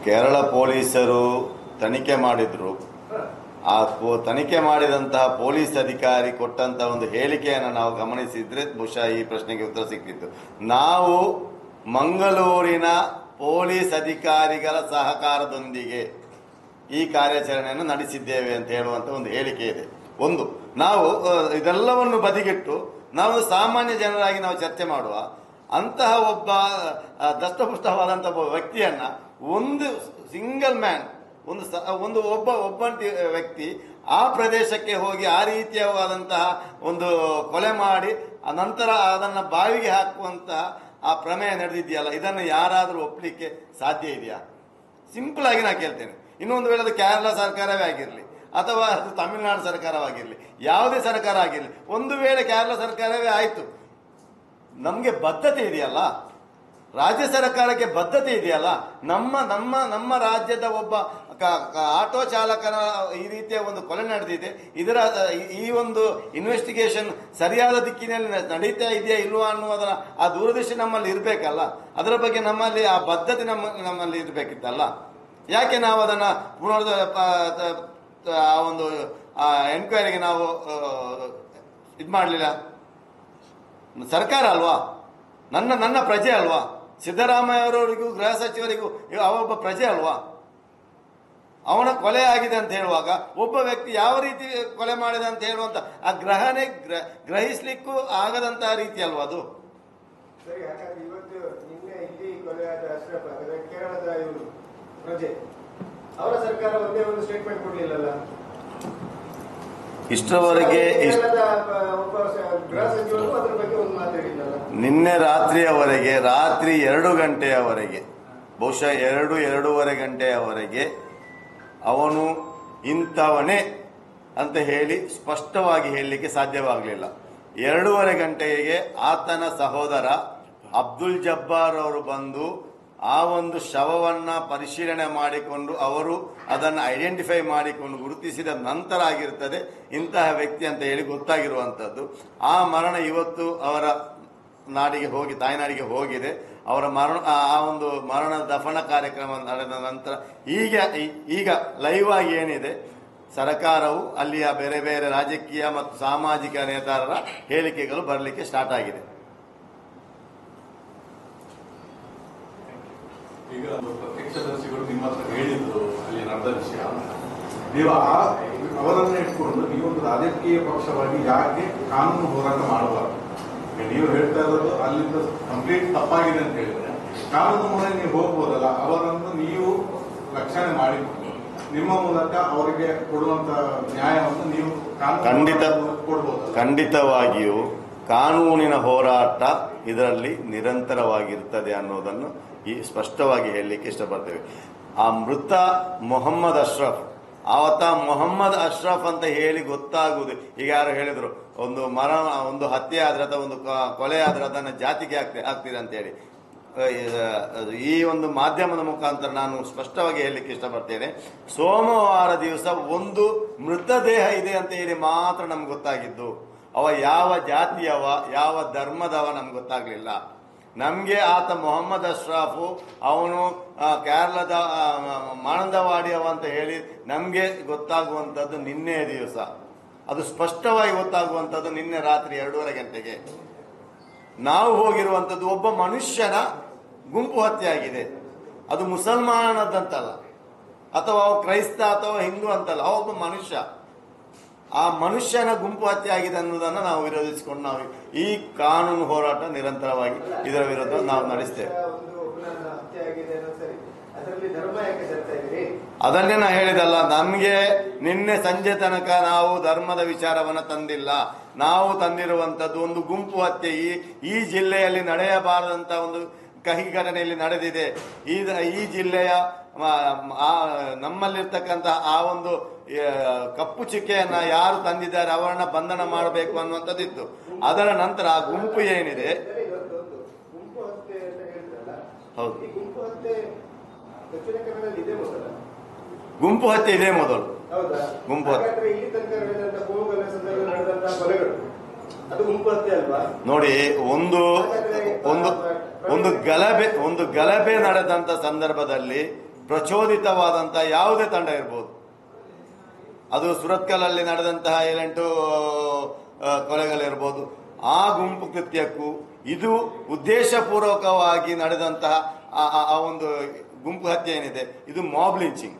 ಕೇರಳ ಪೊಲೀಸರು ತನಿಖೆ ಮಾಡಿದ್ರು. ಆ ತನಿಖೆ ಮಾಡಿದಂತಹ ಪೊಲೀಸ್ ಅಧಿಕಾರಿ ಕೊಟ್ಟಂತಹ ಒಂದು ಹೇಳಿಕೆಯನ್ನು ನಾವು ಗಮನಿಸಿದ್ರೆ ಬಹುಶಃ ಈ ಪ್ರಶ್ನೆಗೆ ಉತ್ತರ ಸಿಕ್ಕಿತ್ತು. ನಾವು ಮಂಗಳೂರಿನ ಪೊಲೀಸ್ ಅಧಿಕಾರಿಗಳ ಸಹಕಾರದೊಂದಿಗೆ ಈ ಕಾರ್ಯಾಚರಣೆಯನ್ನು ನಡೆಸಿದ್ದೇವೆ ಅಂತ ಹೇಳುವಂತ ಒಂದು ಹೇಳಿಕೆ ಇದೆ. ಒಂದು, ನಾವು ಇದೆಲ್ಲವನ್ನು ಬದಿಗಿಟ್ಟು ನಾವು ಸಾಮಾನ್ಯ ಜನರಾಗಿ ನಾವು ಚರ್ಚೆ ಮಾಡುವ ಅಂತಹ ಒಬ್ಬ ದಷ್ಟಪುಷ್ಟವಾದಂತಹ ಒಬ್ಬ ವ್ಯಕ್ತಿಯನ್ನ ಒಂದು ಸಿಂಗಲ್ ಮ್ಯಾನ್ ಒಬ್ಬಂಟಿ ವ್ಯಕ್ತಿ ಆ ಪ್ರದೇಶಕ್ಕೆ ಹೋಗಿ ಆ ರೀತಿಯಾದಂತಹ ಒಂದು ಕೊಲೆ ಮಾಡಿ ನಂತರ ಅದನ್ನ ಬಾವಿಗೆ ಹಾಕುವಂತಹ ಆ ಪ್ರಮೇಯ ನಡೆದಿದೆಯಲ್ಲ, ಇದನ್ನು ಯಾರಾದರೂ ಒಪ್ಪಲಿಕ್ಕೆ ಸಾಧ್ಯ ಇದೆಯಾ? ಸಿಂಪಲ್ ಆಗಿ ನಾ ಕೇಳ್ತೇನೆ. ಇನ್ನೊಂದು ವೇಳೆ ಅದು ಕೇರಳ ಸರ್ಕಾರವೇ ಆಗಿರಲಿ ಅಥವಾ ಅದು ತಮಿಳುನಾಡು ಸರ್ಕಾರವಾಗಿರಲಿ, ಯಾವುದೇ ಸರ್ಕಾರ ಆಗಿರಲಿ, ಒಂದು ವೇಳೆ ಕೇರಳ ಸರ್ಕಾರವೇ ಆಯಿತು, ನಮಗೆ ಬದ್ಧತೆ ಇದೆಯಲ್ಲ, ರಾಜ್ಯ ಸರ್ಕಾರಕ್ಕೆ ಬದ್ಧತೆ ಇದೆಯಲ್ಲ. ನಮ್ಮ ರಾಜ್ಯದ ಒಬ್ಬ ಆಟೋ ಚಾಲಕನ ಈ ರೀತಿಯ ಒಂದು ಕೊಲೆ ನಡೆದಿದೆ, ಇದರ ಈ ಒಂದು ಇನ್ವೆಸ್ಟಿಗೇಷನ್ ಸರಿಯಾದ ದಿಕ್ಕಿನಲ್ಲಿ ನಡೀತಾ ಇದೆಯಾ ಇಲ್ವಾ ಅನ್ನುವುದರ ಆ ದೂರದೃಷ್ಟಿ ನಮ್ಮಲ್ಲಿ ಇರಬೇಕಲ್ಲ. ಅದರ ಬಗ್ಗೆ ನಮ್ಮಲ್ಲಿ ಆ ಬದ್ಧತೆ ನಮ್ಮಲ್ಲಿ ಇರಬೇಕಿತ್ತಲ್ಲ. ಯಾಕೆ ನಾವು ಅದನ್ನ ಆ ಒಂದು ಎನ್ಕ್ವೈರಿಗೆ ನಾವು ಇದು ಮಾಡಲಿಲ್ಲ? ಸರ್ಕಾರ ಅಲ್ವಾ, ನನ್ನ ಪ್ರಜೆ ಅಲ್ವಾ? ಸಿದ್ದರಾಮಯ್ಯ ಅವರವರಿಗೂ ಗೃಹ ಸಚಿವರಿಗೂ ಅವೊಬ್ಬ ಪ್ರಜೆ ಅಲ್ವಾ? ಅವನ ಕೊಲೆ ಆಗಿದೆ ಅಂತ ಹೇಳುವಾಗ ಒಬ್ಬ ವ್ಯಕ್ತಿ ಯಾವ ರೀತಿ ಕೊಲೆ ಮಾಡಿದೆ ಅಂತ ಹೇಳುವಂತ ಆ ಗ್ರಹಿಸ್ಲಿಕ್ಕೂ ಆಗದಂತಹ ರೀತಿ ಅಲ್ವಾ ಅದು? ಇವತ್ತು ನಿನ್ನೆ ಇಲ್ಲಿ ಕೊಲೆಯಾದ ಅಶ್ರಫ್ ಕೇರಳದ ಪ್ರಜೆ, ಅವರ ಸರ್ಕಾರ ಒಂದೇ ಒಂದು ಸ್ಟೇಟ್ಮೆಂಟ್ ಕೊಡಲಿಲ್ಲಲ್ಲ ಇಷ್ಟರವರೆಗೆ. ನಿನ್ನೆ ರಾತ್ರಿಯವರೆಗೆ, ರಾತ್ರಿ 2 ಗಂಟೆಯವರೆಗೆ, ಬಹುಶಃ 2-2:30 ಗಂಟೆಯವರೆಗೆ ಅವನು ಇಂಥವನೇ ಅಂತ ಹೇಳಿ ಸ್ಪಷ್ಟವಾಗಿ ಹೇಳಲಿಕ್ಕೆ ಸಾಧ್ಯವಾಗಲಿಲ್ಲ. 2:30 ಗಂಟೆಗೆ ಆತನ ಸಹೋದರ ಅಬ್ದುಲ್ ಜಬ್ಬಾರ್ ಅವರು ಬಂದು ಆ ಒಂದು ಶವವನ್ನ ಪರಿಶೀಲನೆ ಮಾಡಿಕೊಂಡು ಅವರು ಅದನ್ನು ಐಡೆಂಟಿಫೈ ಮಾಡಿಕೊಂಡು ಗುರುತಿಸಿದ ನಂತರ ಆಗಿರುತ್ತದೆ ಇಂತಹ ವ್ಯಕ್ತಿ ಅಂತ ಹೇಳಿ ಗೊತ್ತಾಗಿರುವಂತದ್ದು. ಆ ಮರಣ ಇವತ್ತು ಅವರ ನಾಡಿಗೆ ಹೋಗಿ, ತಾಯ್ನಾಡಿಗೆ ಹೋಗಿದೆ. ಅವರ ಆ ಒಂದು ಮರಣ ದಫನ ಕಾರ್ಯಕ್ರಮ ನಡೆದ ನಂತರ ಈಗ ಲೈವ್ ಆಗಿ ಏನಿದೆ, ಸರ್ಕಾರವು ಅಲ್ಲಿಯ ಬೇರೆ ಬೇರೆ ರಾಜಕೀಯ ಮತ್ತು ಸಾಮಾಜಿಕ ನೇತಾರರ ಹೇಳಿಕೆಗಳು ಬರಲಿಕ್ಕೆ ಸ್ಟಾರ್ಟ್ ಆಗಿದೆ. ಈಗ ಪ್ರತ್ಯಕ್ಷದರ್ಶಿಗಳು ನಿಮ್ಮ ಹತ್ರ ಹೇಳಿದ್ರು ಅಲ್ಲಿ ನಡೆದ ವಿಷಯ. ನೀವು ಅವರನ್ನ ಇಟ್ಕೊಂಡು ನೀವೊಂದು ರಾಜಕೀಯ ಪಕ್ಷವಾಗಿ ಯಾಕೆ ಕಾನೂನು ಹೋರಾಟ ಮಾಡಬಾರ್ದು? ನೀವು ಹೇಳ್ತಾ ಇರೋದು ಅಲ್ಲಿಂದ ಕಂಪ್ಲೀಟ್ ತಪ್ಪಾಗಿದೆ ಅಂತ ಹೇಳಿದ್ರೆ ಕಾನೂನು ಮೂಲಕ ನೀವು ಹೋಗ್ಬೋದಲ್ಲ. ಅವರನ್ನು ನೀವು ರಕ್ಷಣೆ ಮಾಡಿಕೊಂಡು ನಿಮ್ಮ ಮೂಲಕ ಅವರಿಗೆ ಕೊಡುವಂತ ನ್ಯಾಯವನ್ನು ನೀವು ಕೊಡ್ಬೋದು. ಖಂಡಿತವಾಗಿಯೂ ಕಾನೂನಿನ ಹೋರಾಟ ಇದರಲ್ಲಿ ನಿರಂತರವಾಗಿರ್ತದೆ ಅನ್ನೋದನ್ನು ಸ್ಪಷ್ಟವಾಗಿ ಹೇಳಲಿಕ್ಕೆ ಇಷ್ಟಪಡ್ತೇವೆ. ಆ ಮೃತ ಮೊಹಮ್ಮದ್ ಅಶ್ರಫ್, ಆವತ್ತ ಮೊಹಮ್ಮದ್ ಅಶ್ರಫ್ ಅಂತ ಹೇಳಿ ಗೊತ್ತಾಗುವುದು. ಈಗ ಯಾರು ಹೇಳಿದ್ರು ಒಂದು ಹತ್ಯೆ ಆದ್ರೆ ಅಥವಾ ಒಂದು ಕೊಲೆ ಆದ್ರೆ ಅದನ್ನು ಜಾತಿಗೆ ಹಾಕ್ತೀರಿ ಅಂತ ಹೇಳಿ. ಈ ಒಂದು ಮಾಧ್ಯಮದ ಮುಖಾಂತರ ನಾನು ಸ್ಪಷ್ಟವಾಗಿ ಹೇಳಲಿಕ್ಕೆ ಇಷ್ಟಪಡ್ತೇನೆ. ಸೋಮವಾರ ದಿವಸ ಒಂದು ಮೃತದೇಹ ಇದೆ ಅಂತ ಹೇಳಿ ಮಾತ್ರ ನಮ್ಗೆ ಗೊತ್ತಾಗಿದ್ದು. ಅವ ಯಾವ ಜಾತಿಯವ, ಯಾವ ಧರ್ಮದವ ನಮ್ಗೆ ಗೊತ್ತಾಗ್ಲಿಲ್ಲ. ನಮ್ಗೆ ಆತ ಮೊಹಮ್ಮದ್ ಅಶ್ರಫು ಅವನು ಕೇರಳದ ಮಾನಂದವಾಡಿಯವ ಅಂತ ಹೇಳಿ ನಮ್ಗೆ ಗೊತ್ತಾಗುವಂಥದ್ದು ನಿನ್ನೆ ದಿವಸ. ಅದು ಸ್ಪಷ್ಟವಾಗಿ ಗೊತ್ತಾಗುವಂಥದ್ದು ನಿನ್ನೆ ರಾತ್ರಿ 2:30 ಗಂಟೆಗೆ. ನಾವು ಹೋಗಿರುವಂಥದ್ದು ಒಬ್ಬ ಮನುಷ್ಯನ ಗುಂಪು ಹತ್ಯೆ ಆಗಿದೆ. ಅದು ಮುಸಲ್ಮಾನದಂತಲ್ಲ ಅಥವಾ ಕ್ರೈಸ್ತ ಅಥವಾ ಹಿಂದೂ ಅಂತಲ್ಲ, ಒಬ್ಬ ಮನುಷ್ಯ, ಆ ಮನುಷ್ಯನ ಗುಂಪು ಹತ್ಯೆ ಆಗಿದೆ ಅನ್ನೋದನ್ನು ನಾವು ವಿರೋಧಿಸಿಕೊಂಡು ನಾವು ಈ ಕಾನೂನು ಹೋರಾಟ ನಿರಂತರವಾಗಿ ಇದರ ವಿರುದ್ಧ ನಾವು ನಡೆಸ್ತೇವೆ. ಅದನ್ನೇ ನಾ ಹೇಳಿದಲ್ಲ, ನಮ್ಗೆ ನಿನ್ನೆ ಸಂಜೆ ತನಕ ನಾವು ಧರ್ಮದ ವಿಚಾರವನ್ನ ತಂದಿಲ್ಲ. ನಾವು ತಂದಿರುವಂತದ್ದು ಒಂದು ಗುಂಪು ಹತ್ಯೆ ಈ ಜಿಲ್ಲೆಯಲ್ಲಿ ನಡೆಯಬಾರದಂತ ಒಂದು ಕಹಿ ಘಟನೆಯಲ್ಲಿ ನಡೆದಿದೆ. ಈ ಜಿಲ್ಲೆಯ ನಮ್ಮಲ್ಲಿರ್ತಕ್ಕಂತಹ ಆ ಒಂದು ಕಪ್ಪು ಚುಕ್ಕೆಯನ್ನ ಯಾರು ತಂದಿದ್ದಾರೆ ಅವರನ್ನ ಬಂಧನ ಮಾಡಬೇಕು ಅನ್ನುವಂಥದ್ದಿತ್ತು. ಅದರ ನಂತರ ಆ ಗುಂಪು ಏನಿದೆ, ಹೌದು, ಗುಂಪು ಹತ್ಯೆ ಇದೆ ಮೊದಲು. ಗುಂಪು ಹತ್ಯೆ ನೋಡಿ, ಒಂದು ಗಲಭೆ ನಡೆದಂತ ಸಂದರ್ಭದಲ್ಲಿ ಪ್ರಚೋದಿತವಾದಂತಹ ಯಾವುದೇ ತಂಡ ಇರ್ಬೋದು, ಅದು ಸುರತ್ಕಲಲ್ಲಿ ನಡೆದಂತಹ 7-8 ಕೊಲೆಗಳಿರ್ಬೋದು, ಆ ಗುಂಪು ಕೃತ್ಯಕ್ಕೂ ಇದು ಉದ್ದೇಶಪೂರ್ವಕವಾಗಿ ನಡೆದಂತಹ ಆ ಒಂದು ಗುಂಪು ಹತ್ಯೆ ಏನಿದೆ, ಇದು ಮಾಬ್ ಲಿಂಚಿಂಗ್.